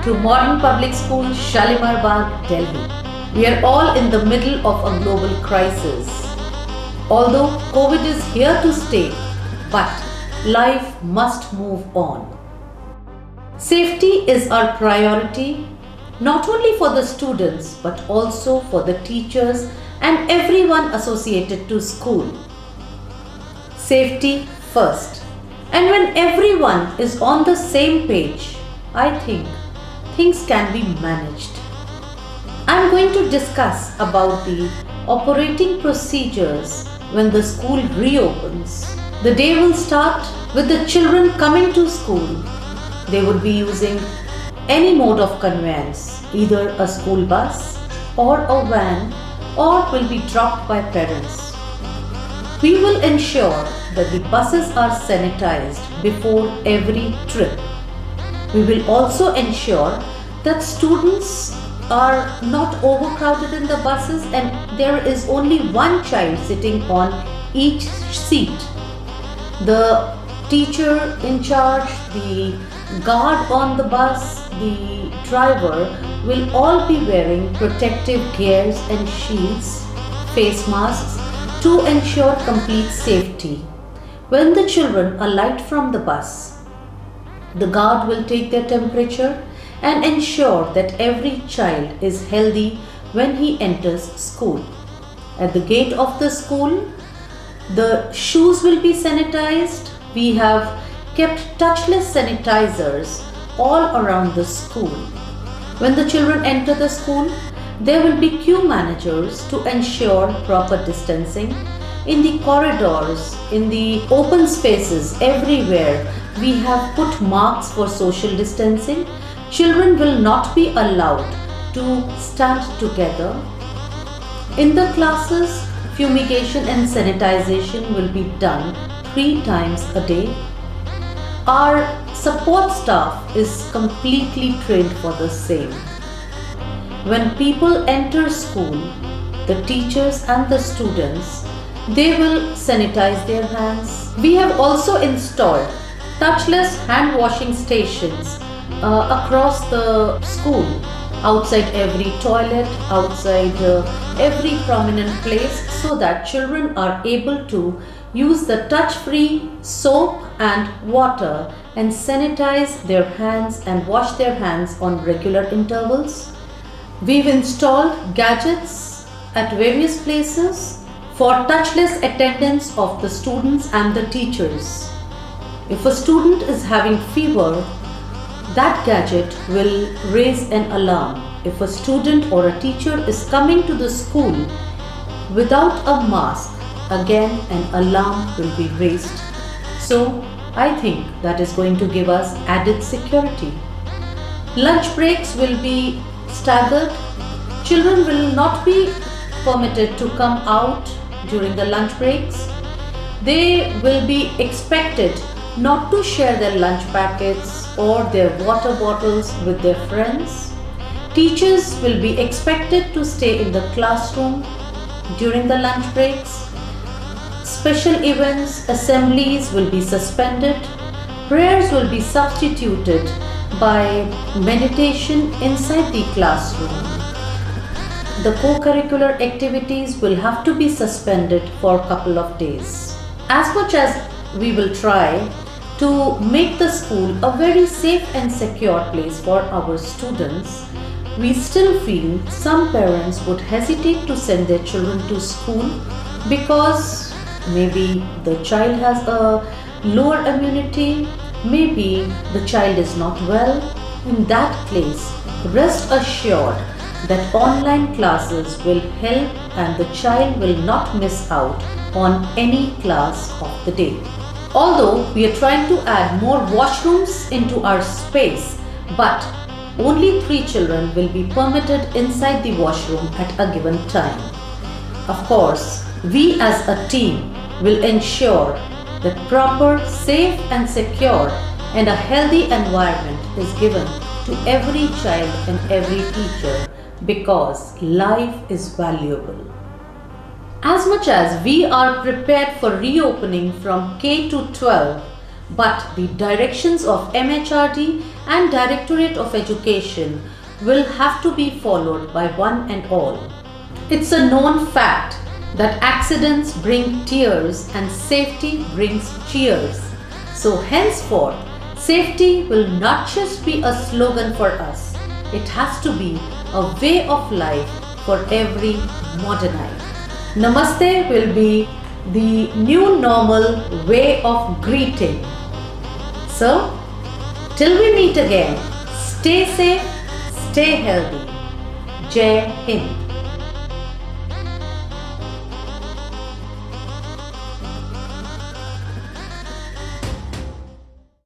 to Modern Public School, Shalimar Bagh, Delhi. We are all in the middle of a global crisis. Although COVID is here to stay, but life must move on. Safety is our priority, not only for the students but also for the teachers and everyone associated to school. Safety first. And when everyone is on the same page, I think things can be managed. I am going to discuss about the operating procedures when the school reopens. The day will start with the children coming to school. They would be using any mode of conveyance, either a school bus or a van, or will be dropped by parents. We will ensure that the buses are sanitized before every trip. We will also ensure that students are not overcrowded in the buses and there is only one child sitting on each seat. The teacher in charge, the guard on the bus, the driver will all be wearing protective gears and shields, face masks to ensure complete safety. When the children alight from the bus, the guard will take their temperature and ensure that every child is healthy when he enters school. At the gate of the school, the shoes will be sanitized. We have kept touchless sanitizers all around the school. When the children enter the school, there will be queue managers to ensure proper distancing. In the corridors, in the open spaces, everywhere, we have put marks for social distancing. Children will not be allowed to stand together. In the classes, fumigation and sanitization will be done 3 times a day. Our support staff is completely trained for the same. When people enter school, the teachers and the students, they will sanitize their hands. We have also installed touchless hand washing stations across the school, outside every toilet, outside every prominent place, so that children are able to use the touch-free soap and water and sanitize their hands and wash their hands on regular intervals. We've installed gadgets at various places for touchless attendance of the students and the teachers. If a student is having fever, that gadget will raise an alarm. If a student or a teacher is coming to the school without a mask, again an alarm will be raised. So I think that is going to give us added security. Lunch breaks will be staggered. Children will not be permitted to come out during the lunch breaks. They will be expected not to share their lunch packets or their water bottles with their friends. Teachers will be expected to stay in the classroom during the lunch breaks. Special events, assemblies will be suspended. Prayers will be substituted by meditation inside the classroom. The co-curricular activities will have to be suspended for a couple of days. As much as we will try to make the school a very safe and secure place for our students, we still feel some parents would hesitate to send their children to school because maybe the child has a lower immunity, maybe the child is not well. In that case, rest assured that online classes will help and the child will not miss out on any class of the day. Although we are trying to add more washrooms into our space, but only 3 children will be permitted inside the washroom at a given time. Of course, we as a team will ensure that proper, safe and secure and a healthy environment is given to every child and every teacher because life is valuable. As much as we are prepared for reopening from K to 12, but the directions of MHRD and Directorate of Education will have to be followed by one and all. It's a known fact that accidents bring tears and safety brings cheers. So henceforth, safety will not just be a slogan for us, it has to be a way of life for every modernite. Namaste will be the new normal way of greeting. So, till we meet again, stay safe, stay healthy. Jai Hind.